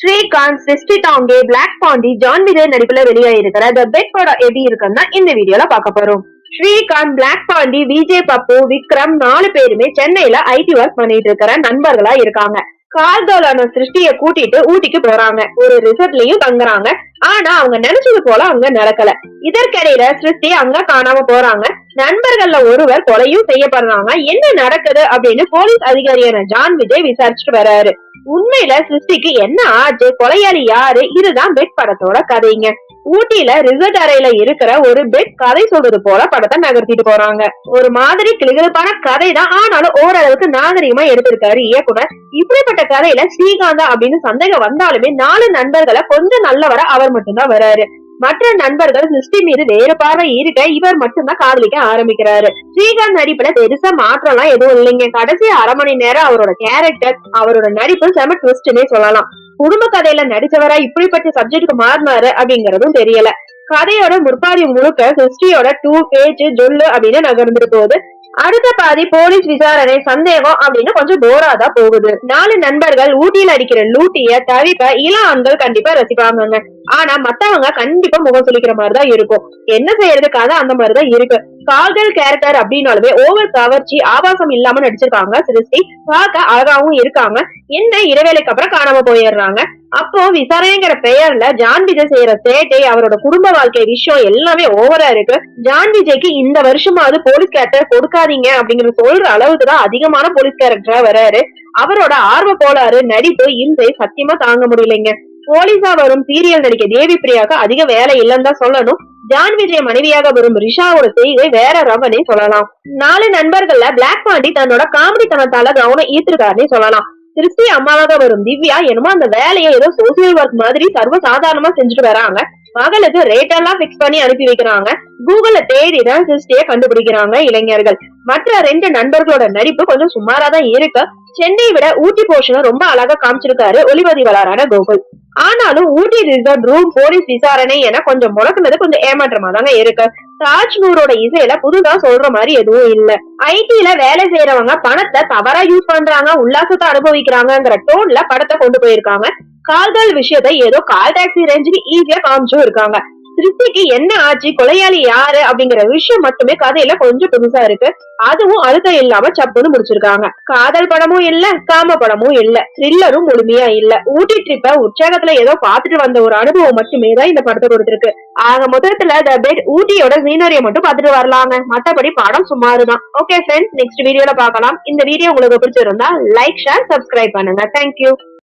ஸ்ரீகாந்த், சிருஷ்டி Dange, black Pandi, John Vijay நடிப்புல வெளியாயிருக்கிற தி bed படம் எப்படி இருக்குன்னா இந்த வீடியோல பார்க்க போறோம். ஸ்ரீகாந்த், பிளாக் பாண்டி, விஜய், பப்பு, விக்ரம் 4 பேருமே சென்னையில ஐடி ஒர்க் பண்ணிட்டு இருக்கிற நண்பர்களா இருக்காங்க. கார்கோலான சிருஷ்டிய கூட்டிட்டு ஊட்டிக்கு போறாங்க. ஒரு ரிசர்ட்லயும் தங்குறாங்க. ஆனா அவங்க நினைச்சது போல அங்க நடக்கல. இதற்கிடையில சிருஷ்டி அங்க காணாம போறாங்க. நண்பர்கள்ல ஒருவர் கொலையும் செய்யப்படுறாங்க. என்ன நடக்குது அப்படின்னு போலீஸ் அதிகாரியான ஜான் விஜய் விசாரிச்சுட்டு வராரு. உண்மையில சிருஷ்டிக்கு என்ன ஆச்சு, கொலையாளி யாரு, இதுதான் பெட் படத்தோட கதைங்க. ஊட்டியில ரிசர்ட் அறையில இருக்கிற ஒரு பெட் கதை சொல்றது போல படத்தை நகர்த்திட்டு போறாங்க. ஒரு மாதிரி கிளிகழுப்பான கதை தான், ஆனாலும் ஓரளவுக்கு நாகரிகமா எடுத்திருக்காரு இயக்குனர். இப்படிப்பட்ட கதையில ஸ்ரீகாந்தா அப்படின்னு சந்தேகம் வந்தாலுமே 4 நண்பர்களை கொஞ்சம் நல்லவர அவர் மட்டும்தான் வராரு. மற்ற நண்பர்கள் சிருஷ்டி மீது வேறு பார்வை இருக்க இவர் மட்டும்தான் காதலிக்க ஆரம்பிக்கிறாரு. ஸ்ரீகாந்த் நடிப்புல பெருசா மாற்றம் எல்லாம் எதுவும் இல்லைங்க. கடைசி அரை மணி நேரம் அவரோட கேரக்டர், அவரோட நடிப்பு செம ட்விஸ்ட்னே சொல்லலாம். குடும்ப கதையில நடிச்சவரா இப்படிப்பட்ட சப்ஜெக்டுக்கு மாறினாரு அப்படிங்கறதும் தெரியல. கதையோட முற்பாதி முழுக்க சிருஷ்டியோட பேச்சு ஜொல்லு அப்படின்னு நகர்ந்துட்டு போகுது. அடுத்த பாதி போலீஸ் விசாரணை, சந்தேகம் அப்படின்னு கொஞ்சம் போராதான் போகுது. 4 நண்பர்கள் ஊட்டியில அடிக்கிற லூட்டிய தவிர்க்க இளம் ஆண்கள் கண்டிப்பா ரசிப்பாங்க. ஆனா மத்தவங்க கண்டிப்பா முகம் சொல்லிக்கிற மாதிரிதான் இருக்கும். என்ன செய்யறதுக்காக அந்த மாதிரிதான் இருக்கு. காதல் கேரக்டர் அப்படின்னாலுமே ஓவர் கவர்ச்சி, ஆபாசம் இல்லாம நடிச்சிருக்காங்க. சிருஷ்டி பார்க்க அழகாவும் இருக்காங்க. என்ன இடைவேளைக்கு அப்புறம் காணாம போயிடுறாங்க. அப்போ விசாரணைங்கிற பெயர்ல ஜான் விஜய் செய்யற சேட்டை, அவரோட குடும்ப வாழ்க்கை விஷயம் எல்லாமே ஓவரா இருக்கு. ஜான் விஜய்க்கு இந்த வருஷமாவது போலீஸ் கேரக்டர் கொடுக்காதீங்க அப்படிங்கிற சொல்ற அளவுக்குதான் அதிகமான போலீஸ் கேரக்டரா வராரு. அவரோட ஆர்வ கோளாறு, நடிப்பு, இன்றை சத்தியமா தாங்க முடியலைங்க. போலீஸா வரும் சீரியல் நடிக்க தேவி பிரியாவுக்கு அதிக வேலை இல்லைன்னு தான் சொல்லணும். ஜான் விஜய் மனைவியாக வரும் ரிஷாவோட செய்கை வேற ரவனே சொல்லலாம். 4 நண்பர்கள்ல பிளாக் பாண்டி தன்னோட காமெடி தனத்தால கவனம் ஈர்த்திருக்காருன்னு சொல்லலாம். சிருஷ்டி அம்மாவாக வரும் திவ்யா என்னமோ அந்த வேலையை ஏதோ சோசியல் ஒர்க் மாதிரி சர்வ சாதாரணமா செஞ்சுட்டு வராங்க. மகளுக்கு ரேட் எல்லாம் பிக்ஸ் பண்ணி அனுப்பி வைக்கிறாங்க. கூகுள்ல தேடிதான் சிருஷ்டிய கண்டுபிடிக்கிறாங்க இளைஞர்கள். மற்ற 2 நண்பர்களோட நடிப்பு கொஞ்சம் சுமாராதான் இருக்கு. சென்னை விட ஊட்டி போர்ஷனை ரொம்ப அழகா காமிச்சிருக்காரு ஒளிப்பதிவாளரான கோகுல். ஆனாலும் ஊட்டி ரிசர்ட் ரூம், போலீஸ் விசாரணை என கொஞ்சம் முடக்குனது கொஞ்சம் ஏமாற்றமா தாங்க இருக்கு. தாஜ்நூரோட இசையில புதுதா சொல்ற மாதிரி எதுவும் இல்ல. ஐடில வேலை செய்யறவங்க பணத்தை தவறா யூஸ் பண்றாங்க, உல்லாசத்தை அனுபவிக்கிறாங்கிற டோன்ல படத்தை கொண்டு போயிருக்காங்க. கால்கள் விஷயத்தை ஏதோ கால் டாக்ஸி ரேஞ்சுக்கு ஈஸியா காமிச்சும் இருக்காங்க. சிருஷ்டிக்கு என்ன ஆச்சு, கொலையாளி யாரு அப்படிங்கிற விஷயம் மட்டுமே கதையில கொஞ்சம் புதுசா இருக்கு. அதுவும் அழுத்தம் இல்லாம சப்புன்னு முடிச்சிருக்காங்க. காதல் படமும் இல்ல, காம படமும் இல்ல, த்ரில்லரும் முழுமையா இல்ல. ஊட்டி ட்ரிப்ப உற்சாகத்துல ஏதோ பாத்துட்டு வந்த ஒரு அனுபவம் மட்டுமே தான் இந்த படத்தை கொடுத்திருக்கு. ஆக மொத்தத்துல தி பெட் ஊட்டியோட சீனரியை மட்டும் பாத்துட்டு வரலாங்க. மத்தபடி படம் சுமாருதான். ஓகே ஃப்ரெண்ட்ஸ், நெக்ஸ்ட் வீடியோல பார்க்கலாம். இந்த வீடியோ உங்களுக்கு பிடிச்சிருந்தா லைக், ஷேர், சப்ஸ்கிரைப் பண்ணுங்க. தேங்க்யூ.